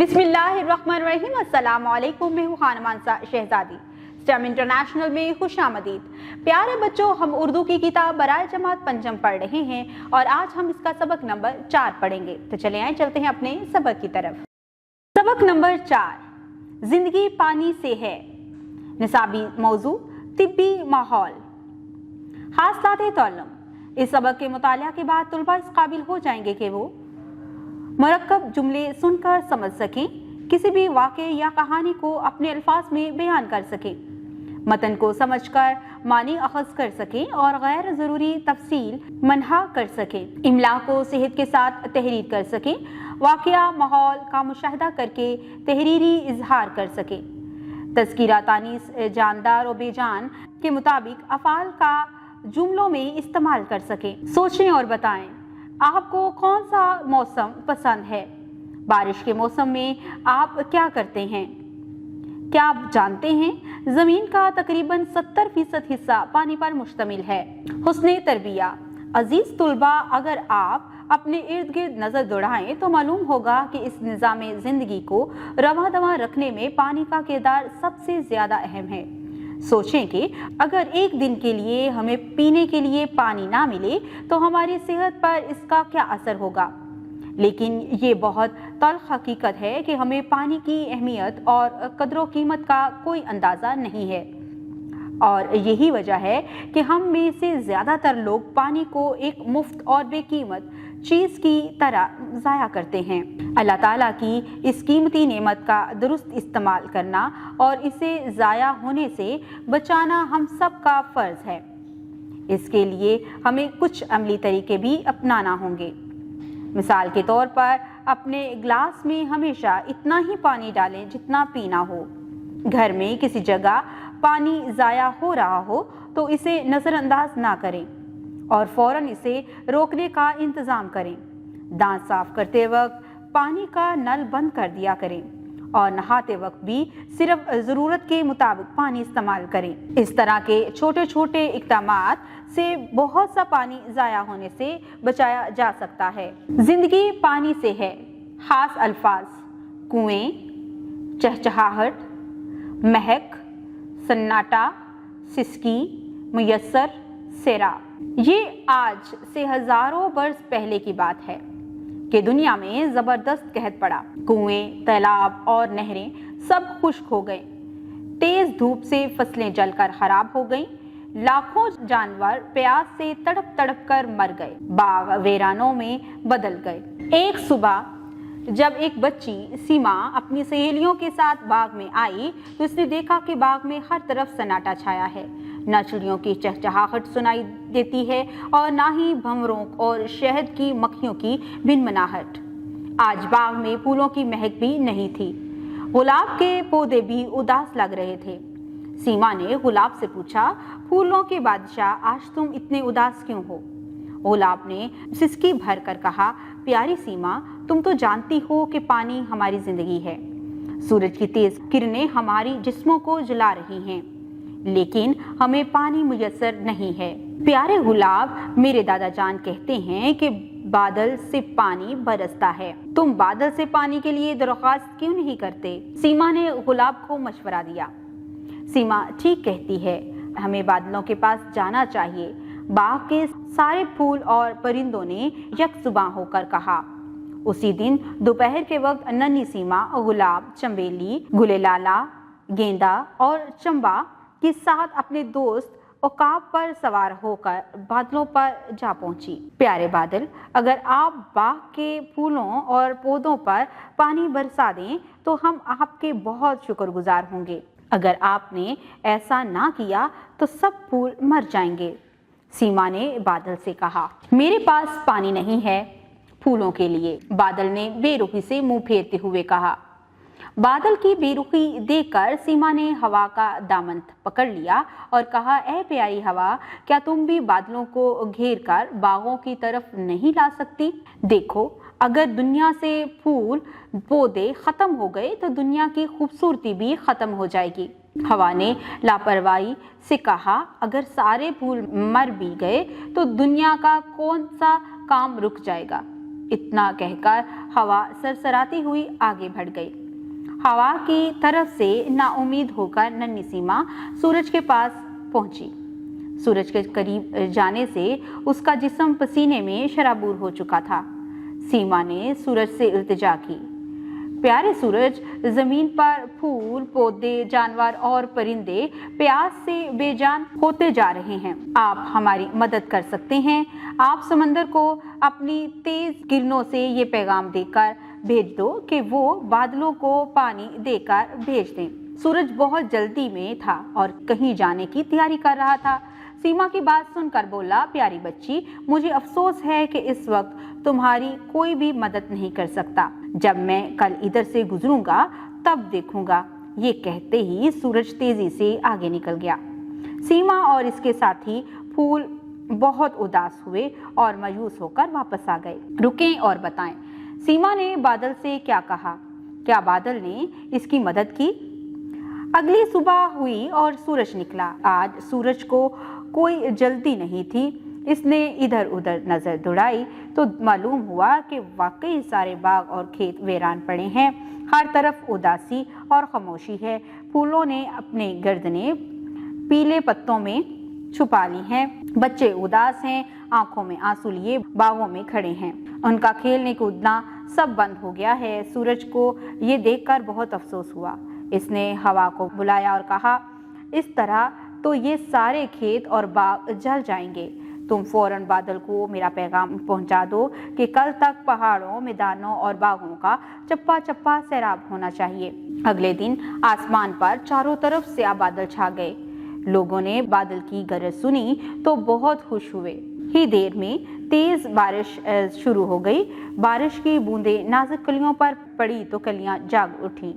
बिस्मिल्लाहिर्रहमानिर्रहीम। अस्सलाम वालेकुम। मैं हूँ खानमानसा शहजादी। स्टेम इंटरनेशनल में खुशामदीद। प्यारे बच्चों, हम उर्दू की किताब बराए जमात पंचम पढ़ रहे हैं और आज हम इसका सबक नंबर 4 पढ़ेंगे। तो चले आए, चलते हैं अपने सबक की तरफ। सबक नंबर 4, जिंदगी पानी से है। निसाबी मौजू तिब्बी माहौल। हासलात तौलम। इस सबक के मुतालिया के बाद तुलबा इस काबिल हो जाएंगे कि वो मुरक्कब जुमले सुनकर समझ सकें, किसी भी वाक़े या कहानी को अपने अल्फाज में बयान कर सकें, मतन को समझकर मानी अखज़ कर सकें और गैर ज़रूरी तफसील मनहा कर सकें, इमला को सेहत के साथ तहरीर कर सकें, वाक़या माहौल का मुशाहिदा करके तहरीरी इजहार कर सकें, तज़किरा तानीस जानदार और बेजान के मुताबिक अफ़ाल का जुमलों में इस्तेमाल कर सकें। सोचें और बताएं, आपको कौन सा मौसम पसंद है? बारिश के मौसम में आप क्या करते हैं? क्या आप जानते हैं ज़मीन का तकरीबन 70% हिस्सा पानी पर मुश्तमिल है। हुस्ने तरबिया। अजीज तुलबा, अगर आप अपने इर्द गिर्द नज़र दौड़ाएं तो मालूम होगा कि इस निज़ाम ज़िंदगी को रवा दवा रखने में पानी का किरदार सबसे ज़्यादा अहम है। सोचें कि अगर एक दिन के लिए हमें पीने के लिए पानी ना मिले तो हमारी सेहत पर इसका क्या असर होगा। लेकिन ये बहुत तल्ख हकीकत है कि हमें पानी की अहमियत और कदर कीमत का कोई अंदाज़ा नहीं है, और यही वजह है कि हम में से ज़्यादातर लोग पानी को एक मुफ्त और बेकीमत चीज़ की तरह ज़ाया करते हैं। अल्लाह ताला की इस कीमती नेमत का दुरुस्त इस्तेमाल करना और इसे ज़ाया होने से बचाना हम सब का फ़र्ज़ है। इसके लिए हमें कुछ अमली तरीके भी अपनाना होंगे। मिसाल के तौर पर अपने गिलास में हमेशा इतना ही पानी डालें जितना पीना हो। घर में किसी जगह पानी ज़ाया हो रहा हो तो इसे नज़रअंदाज ना करें और फ़ौरन इसे रोकने का इंतज़ाम करें। दांत साफ करते वक्त पानी का नल बंद कर दिया करें और नहाते वक्त भी सिर्फ ज़रूरत के मुताबिक पानी इस्तेमाल करें। इस तरह के छोटे छोटे इक़दामात से बहुत सा पानी ज़ाया होने से बचाया जा सकता है। ज़िंदगी पानी से है। ख़ास अल्फाज: कुएँ, चहचहाहट, महक, सन्नाटा, सिसकी, मुयस्सर, सेरा। ये आज से हज़ारों बरस पहले की बात है कि दुनिया में ज़बरदस्त कहत पड़ा। कुएं, तालाब और नहरें सब खुश्क हो गए। तेज़ धूप से फसलें जलकर ख़राब हो गईं। लाखों जानवर प्यास से तड़प तड़प कर मर गए। बाग वीरानों में बदल गए। एक सुबह जब एक बच्ची सीमा अपनी सहेलियों के साथ बाग में आई तो उसने देखा कि बाग में हर तरफ सन्नाटा छाया है। न चिड़ियों की चहचहाहट सुनाई देती है और ना ही भंवरों और शहद की मक्खियों की भिनभिनाहट। आज बाग में फूलों की महक भी नहीं थी। गुलाब के पौधे भी उदास लग रहे थे। सीमा ने गुलाब से पूछा, फूलों के बादशाह, आज तुम इतने उदास क्यों हो? गुलाब ने सिसकी भर कर कहा, प्यारी सीमा, तुम तो जानती हो कि पानी हमारी जिंदगी है। सूरज की तेज किरणें हमारी जिस्मों को जला रही हैं, लेकिन हमें पानी मुयस्सर नहीं है। प्यारे गुलाब, मेरे दादा जान कहते हैं कि बादल से पानी बरसता है। तुम बादल से पानी के लिए दरख्वास्त क्यों नहीं करते? सीमा ने गुलाब को मशवरा दिया। सीमा ठीक कहती है, हमें बादलों के पास जाना चाहिए। बाग के सारे फूल और परिंदों ने यकजुबां होकर कहा। उसी दिन दोपहर के वक्त नन्ही सीमा गुलाब, चंबेली, गुलेलाला, गेंदा और चंबा के साथ अपने दोस्त उकाब पर सवार होकर बादलों पर जा पहुंची। प्यारे बादल, अगर आप बाग के फूलों और पौधों पर पानी बरसा दें तो हम आपके बहुत शुक्रगुजार होंगे। अगर आपने ऐसा ना किया तो सब फूल मर जाएंगे। सीमा ने बादल से कहा, मेरे पास पानी नहीं है फूलों के लिए। बादल ने बेरुखी से मुंह फेरते हुए कहा। बादल की बेरुखी देखकर सीमा ने हवा का दामन पकड़ लिया और कहा, ऐ प्यारी हवा, क्या तुम भी बादलों को घेर कर बागों की तरफ नहीं ला सकती? देखो, अगर दुनिया से फूल पौधे खत्म हो गए तो दुनिया की खूबसूरती भी खत्म हो जाएगी। हवा ने लापरवाही से कहा, अगर सारे फूल मर भी गए तो दुनिया का कौन सा काम रुक जाएगा? इतना कहकर हवा सरसराती हुई आगे बढ़ गई। हवा की तरफ से नाउम्मीद होकर नन्ही सीमा सूरज के पास पहुंची। सूरज के करीब जाने से उसका जिस्म पसीने में शराबूर हो चुका था। सीमा ने सूरज से इल्तिजा की, प्यारे सूरज, जमीन पर फूल, पौधे, जानवर और परिंदे प्यास से बेजान होते जा रहे हैं। आप हमारी मदद कर सकते हैं। आप समंदर को अपनी तेज किरणों से ये पैगाम देकर भेज दो कि वो बादलों को पानी देकर भेज दें। सूरज बहुत जल्दी में था और कहीं जाने की तैयारी कर रहा था। सीमा की बात सुनकर बोला, प्यारी बच्ची, मुझे अफसोस है कि इस वक्त तुम्हारी कोई भी मदद नहीं कर सकता। जब मैं कल इधर से गुजरूंगा तब देखूंगा। ये कहते ही सूरज तेजी से आगे निकल गया। सीमा और इसके साथी फूल बहुत उदास हुए और मायूस होकर वापस आ गए। रुकें और बताएं, सीमा ने बादल से क्या कहा? क्या बादल ने इसकी मदद की? अगली सुबह हुई और सूरज निकला। आज सूरज को कोई जल्दी नहीं थी। इसने इधर उधर नजर दौड़ाई तो मालूम हुआ कि वाकई सारे बाग और खेत वीरान पड़े हैं। हर तरफ उदासी और खामोशी है। फूलों ने अपने गर्दनें पीले पत्तों में छुपा ली हैं। बच्चे उदास हैं, आंखों में आंसू लिए बागों में खड़े हैं। उनका खेलने कूदना सब बंद हो गया है। सूरज को ये देखकर बहुत अफसोस हुआ। इसने हवा को बुलाया और कहा, इस तरह तो ये सारे खेत और बाग जल जाएंगे। तुम फौरन बादल को मेरा पैगाम पहुंचा दो कि कल तक पहाड़ों, मैदानों और बागों का चप्पा चप्पा सैराब होना चाहिए। अगले दिन आसमान पर चारों तरफ से बादल छा गए। लोगों ने बादल की गरज सुनी तो बहुत खुश हुए। ही देर में तेज बारिश शुरू हो गई। बारिश की बूंदें नाजुक कलियों पर पड़ी तो कलियां जाग उठी।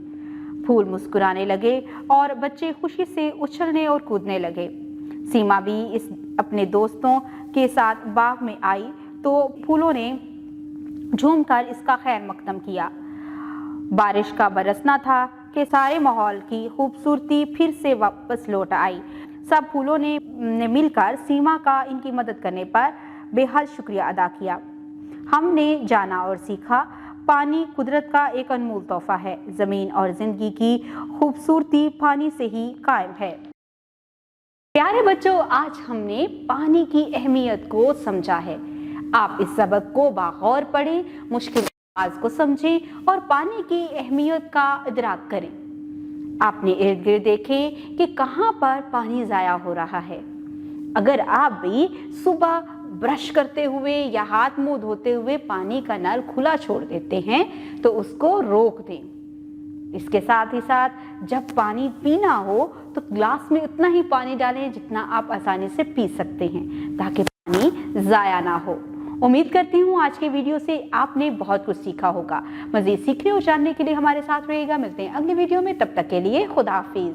फूल मुस्कुराने लगे और बच्चे खुशी से उछलने और कूदने लगे। सीमा भी अपने दोस्तों के साथ बाग में आई तो फूलों ने झूमकर इसका खैर मकदम किया। बारिश का बरसना था कि सारे माहौल की खूबसूरती फिर से वापस लौट आई। सब फूलों ने मिलकर सीमा का इनकी मदद करने पर बेहद शुक्रिया अदा किया। हमने जाना और सीखा, पानी कुदरत का एक अनमोल तोहफा है। जमीन और जिंदगी की खूबसूरती पानी से ही कायम है। प्यारे बच्चों, आज हमने पानी की अहमियत को समझा है। आप इस सबक को बागौर पढ़ें, मुश्किल अल्फाज को समझें और पानी की अहमियत का इदराक करें। आपने इर्द गिर्द देखें कि कहाँ पर पानी ज़ाया हो रहा है। अगर आप भी सुबह ब्रश करते हुए या हाथ मुंह धोते हुए पानी का नल खुला छोड़ देते हैं तो उसको रोक दें। इसके साथ ही साथ जब पानी पीना हो तो ग्लास में उतना ही पानी डालें जितना आप आसानी से पी सकते हैं, ताकि पानी ज़ाया ना हो। उम्मीद करती हूँ आज के वीडियो से आपने बहुत कुछ सीखा होगा। मज़ीद सीखने और जानने के लिए हमारे साथ रहिएगा। मिलते हैं अगले वीडियो में, तब तक के लिए खुदा हाफिज़।